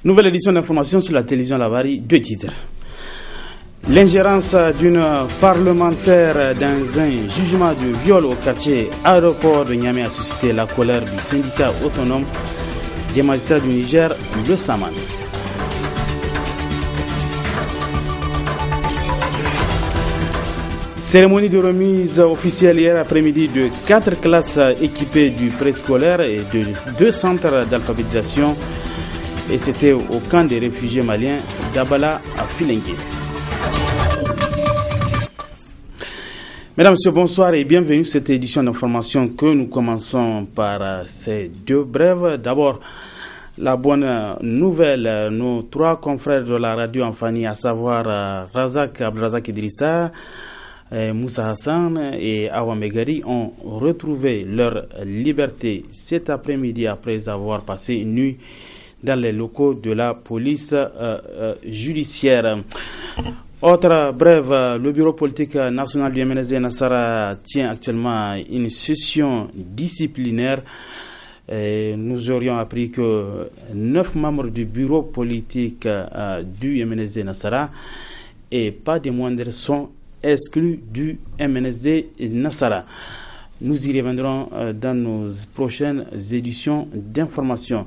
Nouvelle édition d'information sur la télévision Lavari, 2 titres. L'ingérence d'une parlementaire dans un jugement de viol au quartier aéroport de Niamey a suscité la colère du syndicat autonome des magistrats du Niger, le SAMAN. Cérémonie de remise officielle hier après-midi de 4 classes équipées du préscolaire et de 2 centres d'alphabétisation. Et c'était au camp des réfugiés maliens d'Abala à Filengue. Mesdames, Messieurs, bonsoir et bienvenue à cette édition d'information que nous commençons par ces 2 brèves. D'abord, la bonne nouvelle, nos 3 confrères de la radio en famille, à savoir Abdelrazak Idrissa, Moussa Hassan et Awa Megari, ont retrouvé leur liberté cet après-midi après avoir passé une nuit dans les locaux de la police judiciaire. Autre brève, le bureau politique national du MNSD Nassara tient actuellement une session disciplinaire. Nous aurions appris que 9 membres du bureau politique du MNSD Nassara et pas des moindres sont exclus du MNSD Nassara. Nous y reviendrons dans nos prochaines éditions d'information.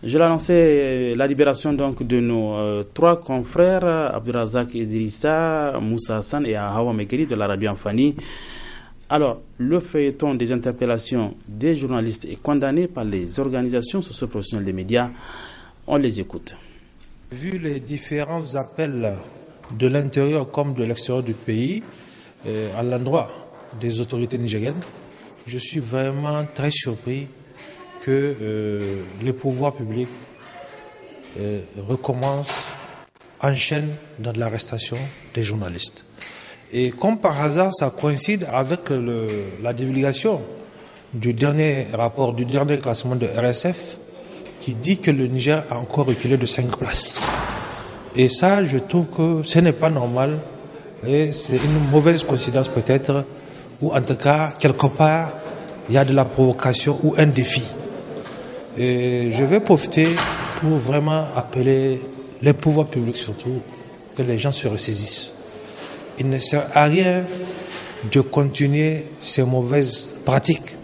Je l'ai annoncé, la libération donc de nos 3 confrères, Abdelrazak Idrissa, Moussa Hassan et Awa Megeri de la radio Anfani. Alors, le feuilleton des interpellations des journalistes est condamné par les organisations socio-professionnelles des médias. On les écoute. Vu les différents appels de l'intérieur comme de l'extérieur du pays à l'endroit des autorités nigériennes, je suis vraiment très surpris que les pouvoirs publics recommencent, enchaînent dans l'arrestation des journalistes. Et comme par hasard, ça coïncide avec la divulgation du dernier rapport, du dernier classement de RSF, qui dit que le Niger a encore reculé de 5 places. Et ça, je trouve que ce n'est pas normal, et c'est une mauvaise coïncidence peut-être, ou en tout cas, quelque part, il y a de la provocation ou un défi. Et je vais profiter pour vraiment appeler les pouvoirs publics surtout, que les gens se ressaisissent. Il ne sert à rien de continuer ces mauvaises pratiques,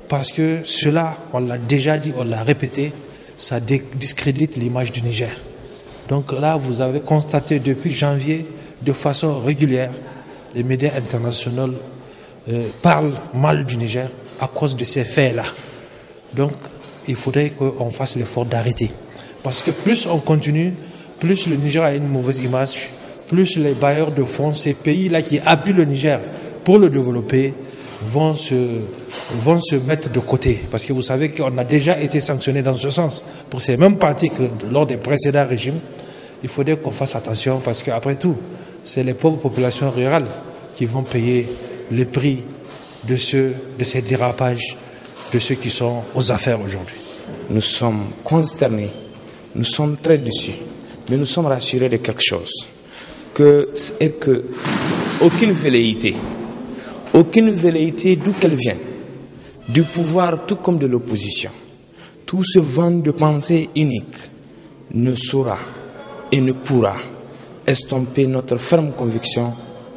parce que cela, on l'a déjà dit, on l'a répété, ça discrédite l'image du Niger. Donc là, vous avez constaté depuis janvier, de façon régulière, les médias internationaux parlent mal du Niger à cause de ces faits-là. Donc, il faudrait qu'on fasse l'effort d'arrêter. Parce que plus on continue, plus le Niger a une mauvaise image, plus les bailleurs de fonds, ces pays-là qui appuient le Niger pour le développer, vont se mettre de côté. Parce que vous savez qu'on a déjà été sanctionné dans ce sens. Pour ces mêmes pratiques lors des précédents régimes, il faudrait qu'on fasse attention parce qu'après tout, c'est les pauvres populations rurales qui vont payer le prix de ces dérapages de ceux qui sont aux affaires aujourd'hui. Nous sommes consternés, nous sommes très déçus, mais nous sommes rassurés de quelque chose, que aucune velléité, d'où qu'elle vienne, du pouvoir tout comme de l'opposition, tout ce vent de pensée unique ne saura et ne pourra estomper notre ferme conviction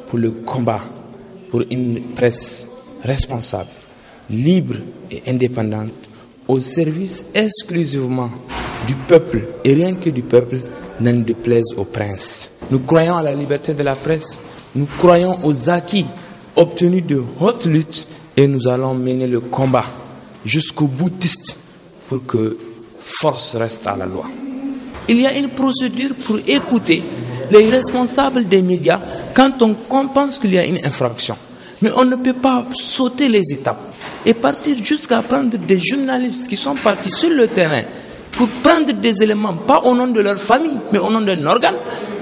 pour le combat pour une presse responsable, libre et indépendante, au service exclusivement du peuple et rien que du peuple, n'en déplaise au prince. Nous croyons à la liberté de la presse, nous croyons aux acquis obtenus de haute lutte et nous allons mener le combat jusqu'au boutiste pour que force reste à la loi. Il y a une procédure pour écouter les responsables des médias quand on pense qu'il y a une infraction. Mais on ne peut pas sauter les étapes et partir jusqu'à prendre des journalistes qui sont partis sur le terrain pour prendre des éléments, pas au nom de leur famille, mais au nom d'un organe.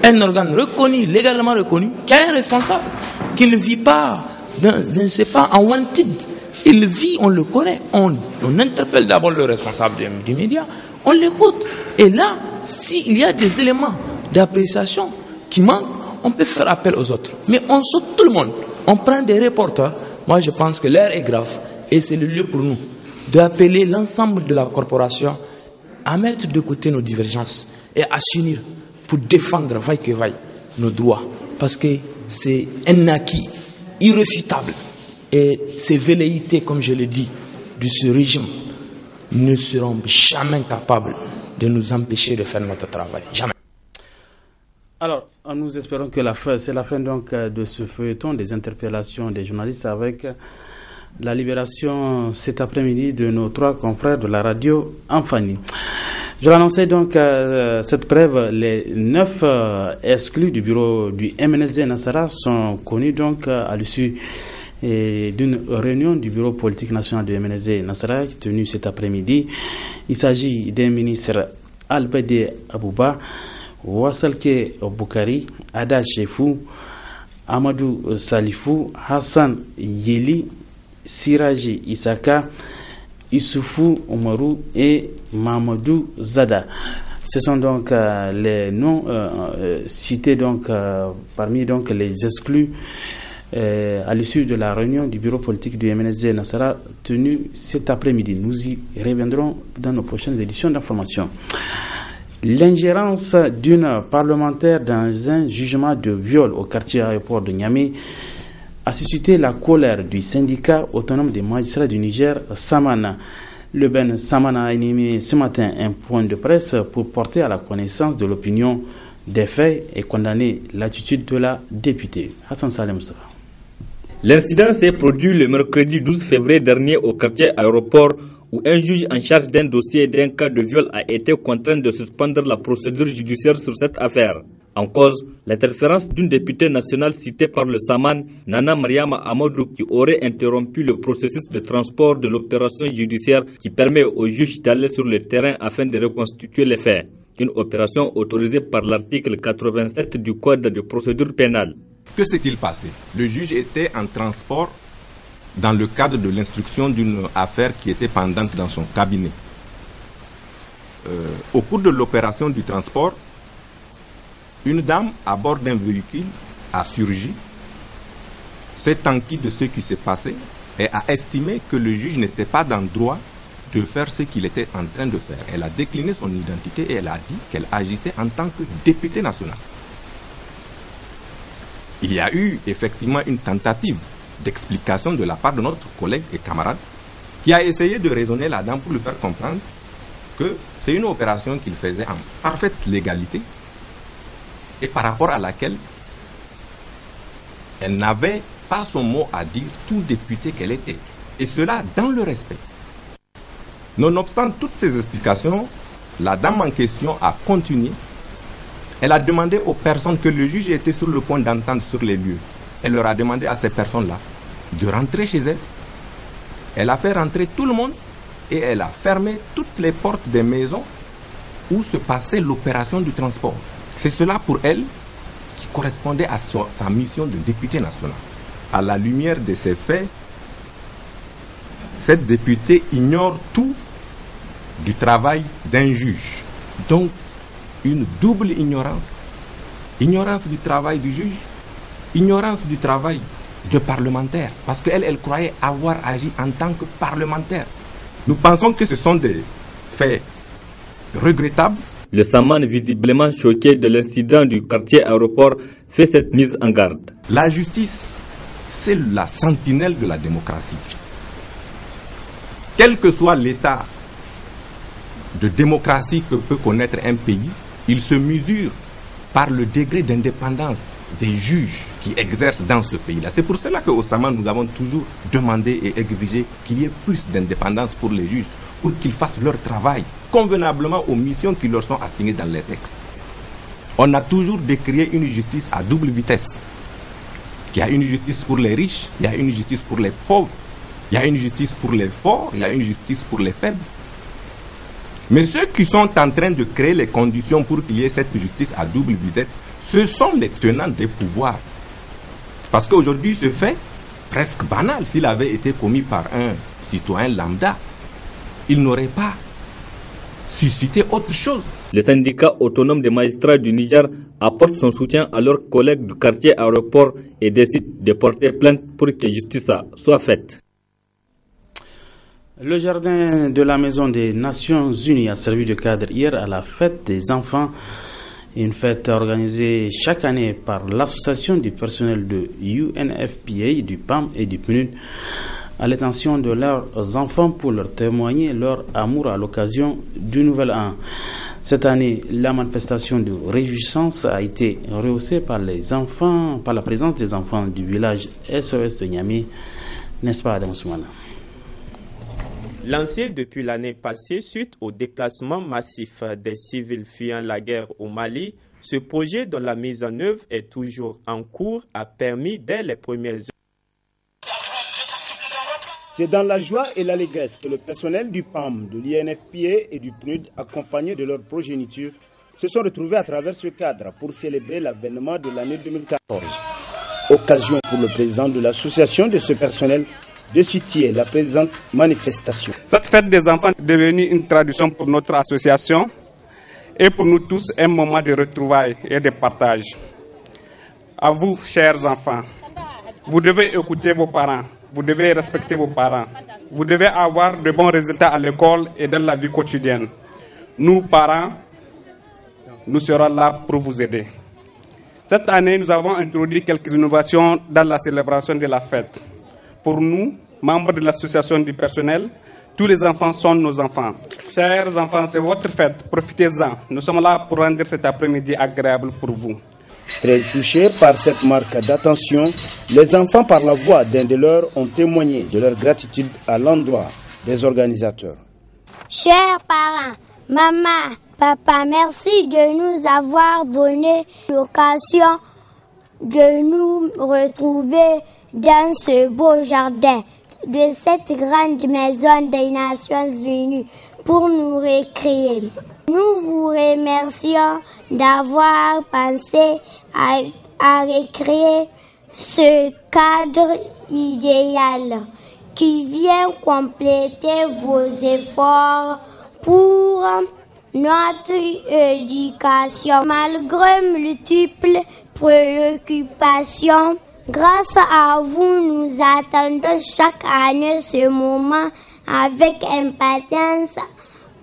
Un organe reconnu, légalement reconnu, qui a un responsable, qui ne vit pas, ne sait pas, en wanted. Il vit, on le connaît. On interpelle d'abord le responsable du média, on l'écoute. Et là, s'il y a des éléments d'appréciation qui manquent, on peut faire appel aux autres. Mais on saute tout le monde. On prend des reporters. Moi, je pense que l'heure est grave et c'est le lieu pour nous d'appeler l'ensemble de la corporation à mettre de côté nos divergences et à s'unir pour défendre, vaille que vaille, nos droits. Parce que c'est un acquis irréfutable. Et ces velléités, comme je l'ai dit, de ce régime ne seront jamais capables de nous empêcher de faire notre travail. Jamais. Alors, nous espérons que c'est la fin donc de ce feuilleton des interpellations des journalistes avec la libération cet après-midi de nos 3 confrères de la radio Amfani. Je l'annonçais donc cette brève, les 9 exclus du bureau du MNSD Nassara sont connus donc à l'issue d'une réunion du bureau politique national du MNSD Nassara tenue cet après-midi. Il s'agit des ministres Albede Abouba, Wassalke Boukari, Ada Chefou, Amadou Salifou, Hassan Yeli, Siraji Isaka, Issoufou Oumarou et Mamadou Zada. Ce sont donc les noms cités donc parmi donc les exclus à l'issue de la réunion du bureau politique du MNSD Nassara tenue cet après-midi. Nous y reviendrons dans nos prochaines éditions d'information. L'ingérence d'une parlementaire dans un jugement de viol au quartier aéroport de Niamey a suscité la colère du syndicat autonome des magistrats du Niger, Samana. Le Ben Samana a animé ce matin un point de presse pour porter à la connaissance de l'opinion des faits et condamner l'attitude de la députée. Hassan Salem Moustapha. L'incident s'est produit le mercredi 12 février dernier au quartier aéroport où un juge en charge d'un dossier d'un cas de viol a été contraint de suspendre la procédure judiciaire sur cette affaire. En cause, l'interférence d'une députée nationale citée par le Saman, Nana Mariama Amadou, qui aurait interrompu le processus de transport de l'opération judiciaire qui permet au juge d'aller sur le terrain afin de reconstituer les faits. Une opération autorisée par l'article 87 du Code de procédure pénale. Que s'est-il passé? Le juge était en transport dans le cadre de l'instruction d'une affaire qui était pendante dans son cabinet. Au cours de l'opération du transport, une dame à bord d'un véhicule a surgi, s'est enquis de ce qui s'est passé et a estimé que le juge n'était pas dans le droit de faire ce qu'il était en train de faire. Elle a décliné son identité et elle a dit qu'elle agissait en tant que députée nationale. Il y a eu effectivement une tentative d'explication de la part de notre collègue et camarade qui a essayé de raisonner la dame pour lui faire comprendre que c'est une opération qu'il faisait en parfaite légalité et par rapport à laquelle elle n'avait pas son mot à dire, tout député qu'elle était. Et cela dans le respect. Nonobstant toutes ces explications, la dame en question a continué. Elle a demandé aux personnes que le juge était sur le point d'entendre sur les lieux. Elle leur a demandé à ces personnes-là de rentrer chez elle. Elle a fait rentrer tout le monde et elle a fermé toutes les portes des maisons où se passait l'opération du transport. C'est cela pour elle qui correspondait à sa mission de députée nationale. À la lumière de ces faits, cette députée ignore tout du travail d'un juge. Donc, une double ignorance. Ignorance du travail du juge, ignorance du travail de parlementaire. Parce qu'elle, elle croyait avoir agi en tant que parlementaire. Nous pensons que ce sont des faits regrettables. Le Saman, visiblement choqué de l'incident du quartier aéroport, fait cette mise en garde. La justice, c'est la sentinelle de la démocratie. Quel que soit l'état de démocratie que peut connaître un pays, il se mesure par le degré d'indépendance des juges qui exercent dans ce pays-là. C'est pour cela qu'au Saman, nous avons toujours demandé et exigé qu'il y ait plus d'indépendance pour les juges, pour qu'ils fassent leur travail convenablement aux missions qui leur sont assignées dans les textes. On a toujours décrié une justice à double vitesse. Il y a une justice pour les riches, il y a une justice pour les pauvres, il y a une justice pour les forts, il y a une justice pour les faibles. Mais ceux qui sont en train de créer les conditions pour qu'il y ait cette justice à double vitesse, ce sont les tenants des pouvoirs. Parce qu'aujourd'hui, ce fait, presque banal, s'il avait été commis par un citoyen lambda, il n'aurait pas suscité autre chose. Le syndicat autonome des magistrats du Niger apporte son soutien à leurs collègues du quartier aéroport et décide de porter plainte pour que justice soit faite. Le jardin de la Maison des Nations Unies a servi de cadre hier à la fête des enfants, une fête organisée chaque année par l'association du personnel de UNFPA, du PAM et du PNUD à l'attention de leurs enfants pour leur témoigner leur amour à l'occasion du Nouvel An. Cette année, la manifestation de réjouissance a été rehaussée par la présence des enfants du village SOS de Niamey, n'est-ce pas Adam Soumana? Lancé depuis l'année passée suite au déplacement massif des civils fuyant la guerre au Mali, ce projet dont la mise en œuvre est toujours en cours a permis dès les premières heures. C'est dans la joie et l'allégresse que le personnel du PAM, de l'INFPA et du PNUD, accompagnés de leur progéniture, se sont retrouvés à travers ce cadre pour célébrer l'avènement de l'année 2014. Occasion pour le président de l'association de ce personnel de soutenir la présente manifestation. Cette fête des enfants est devenue une tradition pour notre association et pour nous tous un moment de retrouvailles et de partage. À vous, chers enfants, vous devez écouter vos parents, vous devez respecter vos parents, vous devez avoir de bons résultats à l'école et dans la vie quotidienne. Nous, parents, nous serons là pour vous aider. Cette année, nous avons introduit quelques innovations dans la célébration de la fête. Pour nous, membres de l'association du personnel, tous les enfants sont nos enfants. Chers enfants, c'est votre fête, profitez-en. Nous sommes là pour rendre cet après-midi agréable pour vous. Très touchés par cette marque d'attention, les enfants par la voix d'un de leurs ont témoigné de leur gratitude à l'endroit des organisateurs. Chers parents, maman, papa, merci de nous avoir donné l'occasion de nous retrouver dans ce beau jardin de cette grande maison des Nations Unies pour nous récréer. Nous vous remercions d'avoir pensé à recréer ce cadre idéal qui vient compléter vos efforts pour notre éducation. Malgré multiples préoccupations, grâce à vous, nous attendons chaque année ce moment avec impatience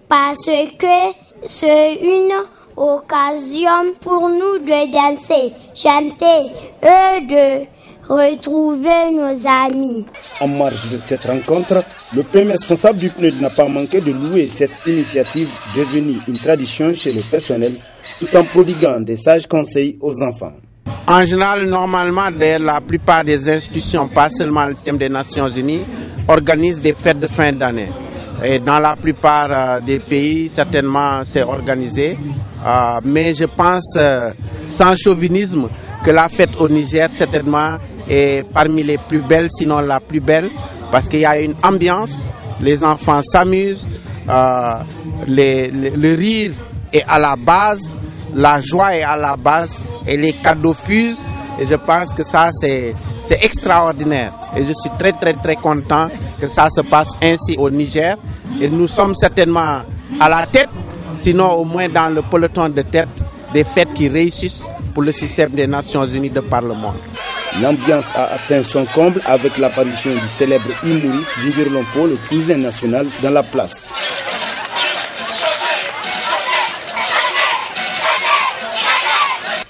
parce que c'est une occasion pour nous de danser, chanter et de retrouver nos amis. En marge de cette rencontre, le premier responsable du PNUD n'a pas manqué de louer cette initiative devenue une tradition chez le personnel tout en prodiguant des sages conseils aux enfants. En général, normalement, la plupart des institutions, pas seulement le système des Nations Unies, organisent des fêtes de fin d'année. Et dans la plupart des pays, certainement, c'est organisé. Mais je pense, sans chauvinisme, que la fête au Niger, certainement, est parmi les plus belles, sinon la plus belle, parce qu'il y a une ambiance, les enfants s'amusent, le rire est à la base, la joie est à la base, et les cadeaux fusent, et je pense que ça, c'est extraordinaire. Et je suis très, très, très content que ça se passe ainsi au Niger. Et nous sommes certainement à la tête, sinon au moins dans le peloton de tête des fêtes qui réussissent pour le système des Nations Unies de par le monde. L'ambiance a atteint son comble avec l'apparition du célèbre humoriste Ginger Lompo, le cousin national, dans la place.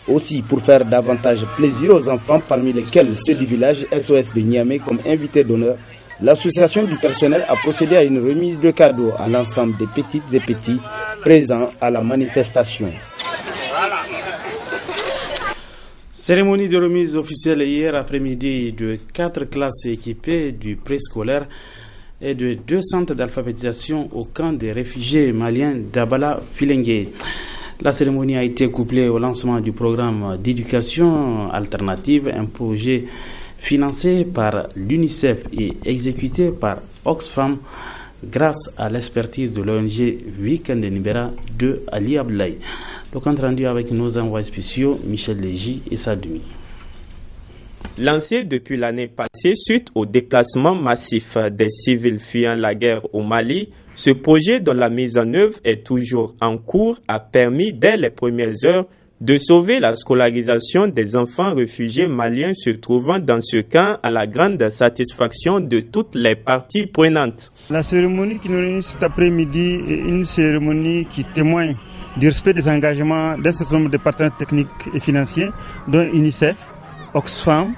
Aussi, pour faire davantage plaisir aux enfants, parmi lesquels ceux du village SOS de Niamey comme invité d'honneur, l'association du personnel a procédé à une remise de cadeaux à l'ensemble des petites et petits présents à la manifestation. Cérémonie de remise officielle hier après-midi de 4 classes équipées du préscolaire et de 2 centres d'alphabétisation au camp des réfugiés maliens d'Abala-Filengue. La cérémonie a été couplée au lancement du programme d'éducation alternative, un projet financé par l'UNICEF et exécuté par Oxfam grâce à l'expertise de l'ONG Weekend Nibera de Ali Abdoulaye. Le compte rendu avec nos envoyés spéciaux Michel Légy et Sadoumi. Lancé depuis l'année passée suite au déplacement massif des civils fuyant la guerre au Mali, ce projet dont la mise en œuvre est toujours en cours a permis dès les premières heures de sauver la scolarisation des enfants réfugiés maliens se trouvant dans ce camp à la grande satisfaction de toutes les parties prenantes. La cérémonie qui nous réunit cet après-midi est une cérémonie qui témoigne du respect des engagements d'un certain nombre de partenaires techniques et financiers, dont UNICEF, Oxfam,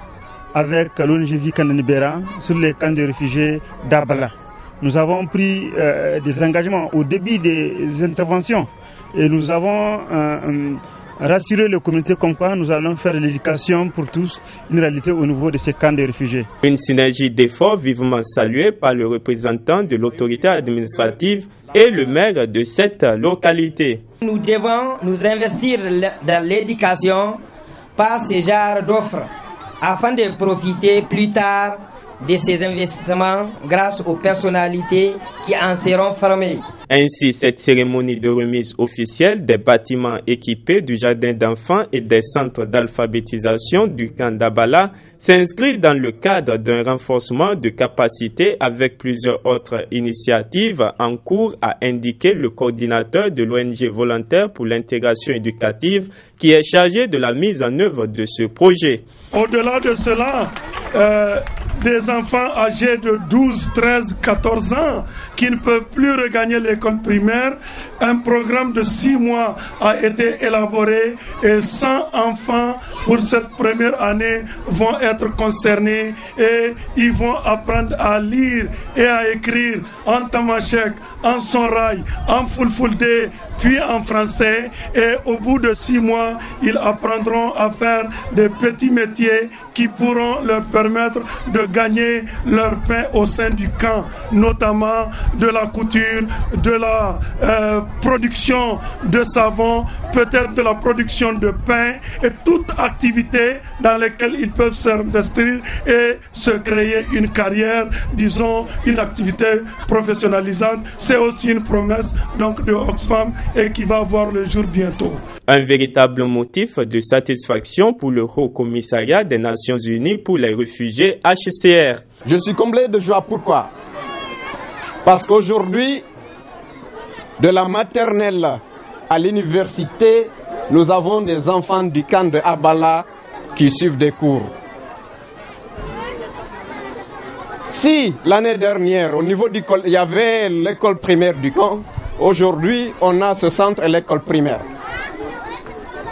avec l'ONG Vikananibera sur les camps de réfugiés d'Abala. Nous avons pris des engagements au début des interventions et nous avons rassuré le communauté comme quoi nous allons faire l'éducation pour tous, une réalité au niveau de ces camps de réfugiés. Une synergie d'efforts vivement saluée par le représentant de l'autorité administrative et le maire de cette localité. Nous devons nous investir dans l'éducation par ce genre d'offres afin de profiter plus tard de ces investissements grâce aux personnalités qui en seront formées. Ainsi, cette cérémonie de remise officielle des bâtiments équipés du jardin d'enfants et des centres d'alphabétisation du camp d'Abala s'inscrit dans le cadre d'un renforcement de capacité avec plusieurs autres initiatives en cours, a indiqué le coordinateur de l'ONG Volontaires pour l'intégration éducative qui est chargé de la mise en œuvre de ce projet. Au-delà de cela, des enfants âgés de 12, 13, 14 ans qui ne peuvent plus regagner l'école primaire, un programme de 6 mois a été élaboré et 100 enfants pour cette première année vont être concernés et ils vont apprendre à lire et à écrire en tamashek, en sonrail, en fulfulde, puis en français, et au bout de 6 mois, ils apprendront à faire des petits métiers qui pourront leur permettre de gagner leur pain au sein du camp, notamment de la couture, de la production de savon, peut-être de la production de pain et toute activité dans laquelle ils peuvent s'investir et se créer une carrière, disons une activité professionnalisante. C'est aussi une promesse donc de Oxfam et qui va voir le jour bientôt. Un véritable motif de satisfaction pour le Haut Commissariat des Nations Unies pour les réfugiés HCR. Je suis comblé de joie. Pourquoi? Parce qu'aujourd'hui, de la maternelle à l'université, nous avons des enfants du camp de Abala qui suivent des cours. Si l'année dernière, au niveau du il y avait l'école primaire du camp, aujourd'hui, on a ce centre et l'école primaire.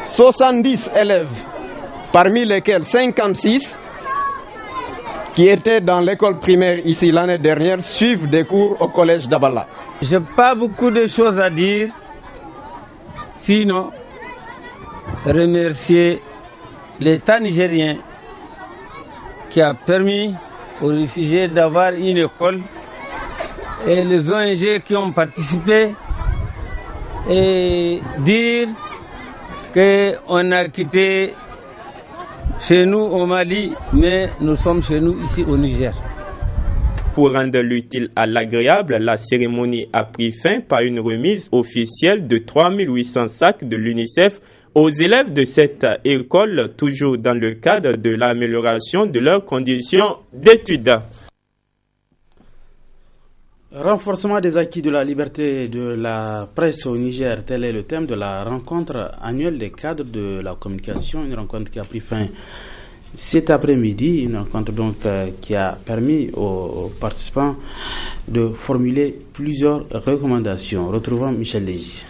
70 élèves, parmi lesquels 56 qui étaient dans l'école primaire ici l'année dernière, suivent des cours au collège d'Abala. Je n'ai pas beaucoup de choses à dire, sinon remercier l'État nigérien qui a permis aux réfugiés d'avoir une école et les ONG qui ont participé et dire qu'on a quitté chez nous au Mali, mais nous sommes chez nous ici au Niger. Pour rendre l'utile à l'agréable, la cérémonie a pris fin par une remise officielle de 3800 sacs de l'UNICEF aux élèves de cette école, toujours dans le cadre de l'amélioration de leurs conditions d'études. Renforcement des acquis de la liberté de la presse au Niger, tel est le thème de la rencontre annuelle des cadres de la communication, une rencontre qui a pris fin cet après-midi, une rencontre donc qui a permis aux participants de formuler plusieurs recommandations. Retrouvons Michel Légy.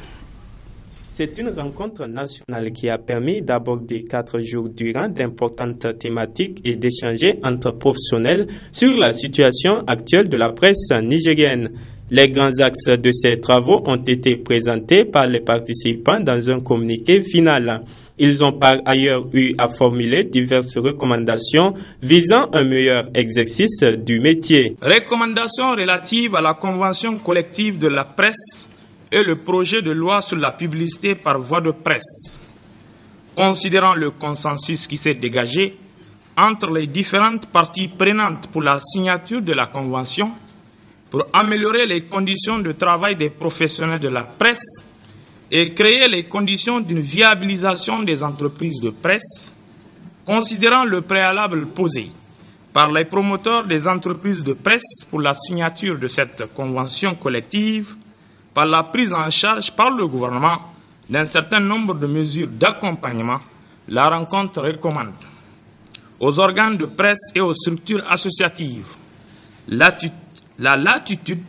C'est une rencontre nationale qui a permis d'aborder 4 jours durant d'importantes thématiques et d'échanger entre professionnels sur la situation actuelle de la presse nigérienne. Les grands axes de ces travaux ont été présentés par les participants dans un communiqué final. Ils ont par ailleurs eu à formuler diverses recommandations visant un meilleur exercice du métier. Recommandations relatives à la convention collective de la presse et le projet de loi sur la publicité par voie de presse. Considérant le consensus qui s'est dégagé entre les différentes parties prenantes pour la signature de la convention, pour améliorer les conditions de travail des professionnels de la presse et créer les conditions d'une viabilisation des entreprises de presse, considérant le préalable posé par les promoteurs des entreprises de presse pour la signature de cette convention collective, par la prise en charge par le gouvernement d'un certain nombre de mesures d'accompagnement, la rencontre recommande aux organes de presse et aux structures associatives la latitude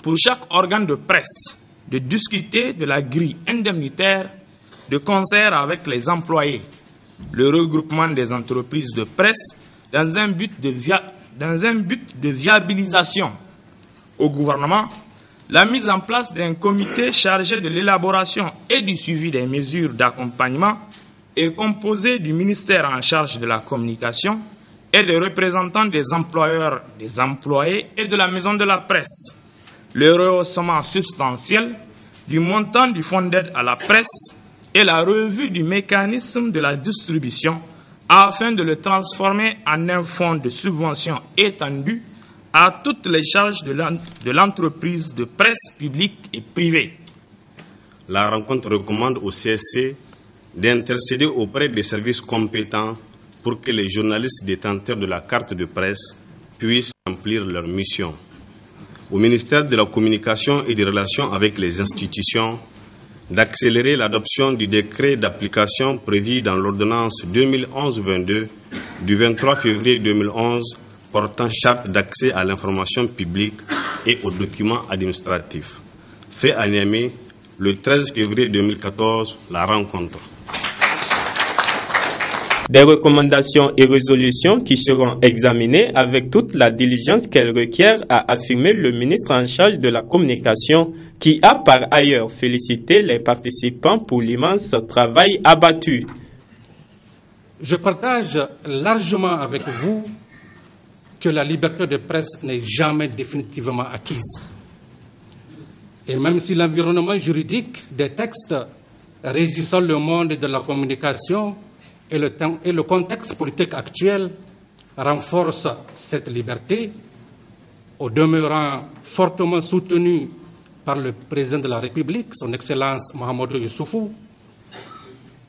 pour chaque organe de presse de discuter de la grille indemnitaire de concert avec les employés, le regroupement des entreprises de presse dans un but de viabilisation. Au gouvernement, la mise en place d'un comité chargé de l'élaboration et du suivi des mesures d'accompagnement est composé du ministère en charge de la communication et des représentants des employeurs, des employés et de la maison de la presse. Le rehaussement substantiel du montant du fonds d'aide à la presse et la revue du mécanisme de la distribution afin de le transformer en un fonds de subvention étendu à toutes les charges de l'entreprise de presse publique et privée. La rencontre recommande au CSC d'intercéder auprès des services compétents pour que les journalistes détenteurs de la carte de presse puissent remplir leur mission. Au ministère de la Communication et des Relations avec les institutions, d'accélérer l'adoption du décret d'application prévu dans l'ordonnance 2011-22 du 23 février 2011 portant charte d'accès à l'information publique et aux documents administratifs. Fait à Niamey le 13 février 2014, la rencontre. Des recommandations et résolutions qui seront examinées avec toute la diligence qu'elles requièrent, a affirmé le ministre en charge de la communication, qui a par ailleurs félicité les participants pour l'immense travail abattu. Je partage largement avec vous que la liberté de presse n'est jamais définitivement acquise. Et même si l'environnement juridique des textes régissant le monde de la communication et le contexte politique actuel renforce cette liberté, au demeurant fortement soutenu par le président de la République, son Excellence Mahamadou Issoufou,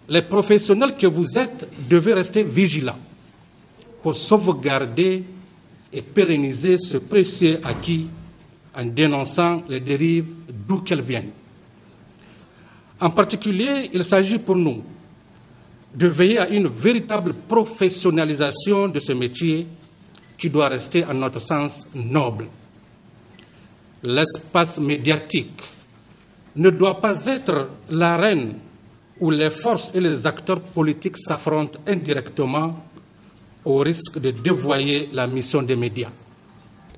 les professionnels que vous êtes devez rester vigilants pour sauvegarder et pérenniser ce précieux acquis en dénonçant les dérives d'où qu'elles viennent. En particulier, il s'agit pour nous de veiller à une véritable professionnalisation de ce métier qui doit rester, à notre sens, noble. L'espace médiatique ne doit pas être l'arène où les forces et les acteurs politiques s'affrontent indirectement au risque de dévoyer la mission des médias.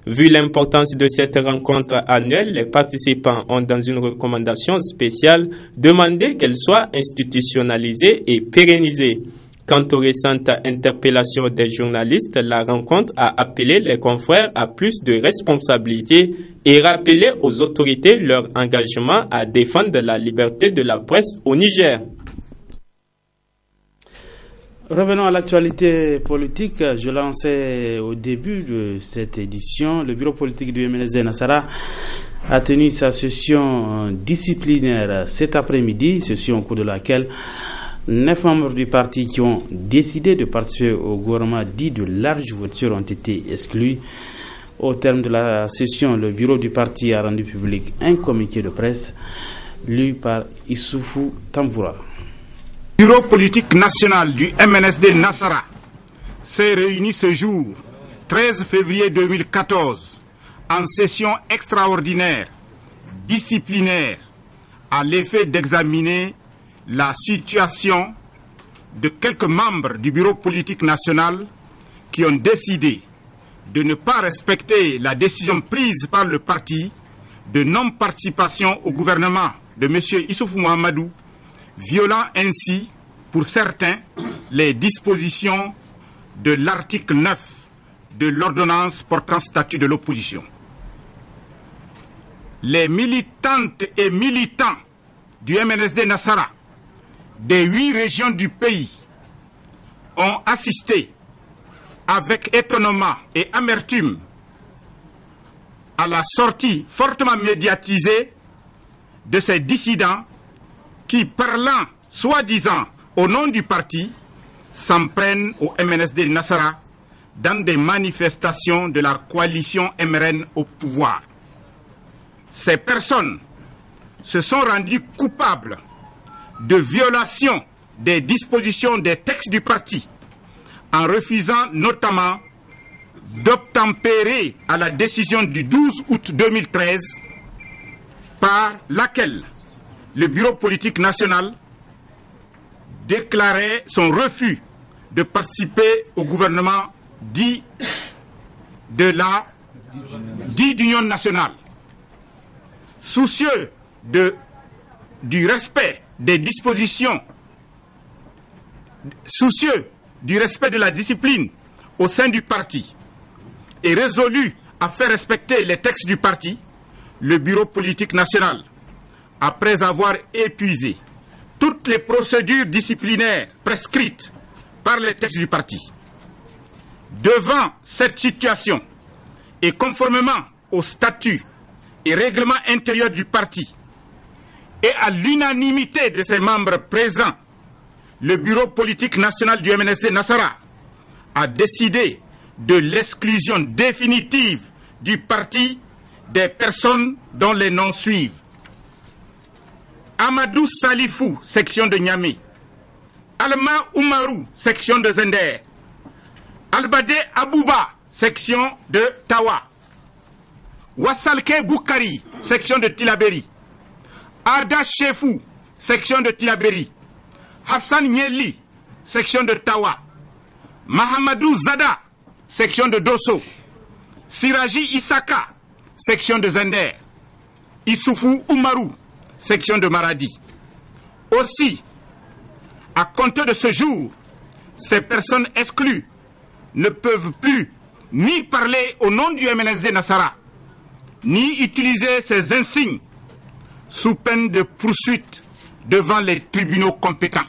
Vu l'importance de cette rencontre annuelle, les participants ont, dans une recommandation spéciale, demandé qu'elle soit institutionnalisée et pérennisée. Quant aux récentes interpellations des journalistes, la rencontre a appelé les confrères à plus de responsabilités et rappelé aux autorités leur engagement à défendre la liberté de la presse au Niger. Revenons à l'actualité politique. Je lançais au début de cette édition. Le bureau politique du MNSD Nassara a tenu sa session disciplinaire cet après-midi, session au cours de laquelle 9 membres du parti qui ont décidé de participer au gouvernement dit de large voiture ont été exclus. Au terme de la session, le bureau du parti a rendu public un communiqué de presse lu par Issoufou Tamboura. Le bureau politique national du MNSD Nassara s'est réuni ce jour, 13 février 2014, en session extraordinaire, disciplinaire, à l'effet d'examiner la situation de quelques membres du bureau politique national qui ont décidé de ne pas respecter la décision prise par le parti de non-participation au gouvernement de M. Issoufou Mahamadou, violant ainsi, pour certains, les dispositions de l'article 9 de l'ordonnance portant statut de l'opposition. Les militantes et militants du MNSD Nassara des 8 régions du pays ont assisté avec étonnement et amertume à la sortie fortement médiatisée de ces dissidents qui, parlant soi-disant au nom du parti, s'en prennent au MNSD Nassara dans des manifestations de la coalition MRN au pouvoir. Ces personnes se sont rendues coupables de violation des dispositions des textes du parti, en refusant notamment d'obtempérer à la décision du 12 août 2013 par laquelle le Bureau politique national déclarait son refus de participer au gouvernement dit d'union nationale. Soucieux du respect des dispositions, soucieux du respect de la discipline au sein du parti et résolu à faire respecter les textes du parti, le Bureau politique national, après avoir épuisé toutes les procédures disciplinaires prescrites par les textes du parti. Devant cette situation et conformément aux statuts et règlements intérieurs du parti et à l'unanimité de ses membres présents, le Bureau politique national du MNSD Nassara a décidé de l'exclusion définitive du parti des personnes dont les noms suivent: Amadou Salifou, section de Niamey; Alma Oumarou, section de Zender; Albade Abouba, section de Tawa; Wassalke Boukari, section de Tilaberi; Arda Chefou, section de Tilaberi; Hassan Nieli, section de Tawa; Mahamadou Zada, section de Dosso; Siraji Isaka, section de Zender; Issoufou Oumarou, section de Maradi. Aussi, à compter de ce jour, ces personnes exclues ne peuvent plus ni parler au nom du MNSD Nassara, ni utiliser ces insignes sous peine de poursuite devant les tribunaux compétents.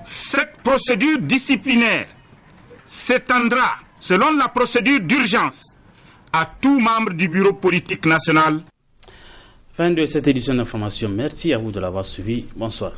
Cette procédure disciplinaire s'étendra, selon la procédure d'urgence, à tout membre du Bureau politique national. Fin de cette édition d'information. Merci à vous de l'avoir suivi. Bonsoir.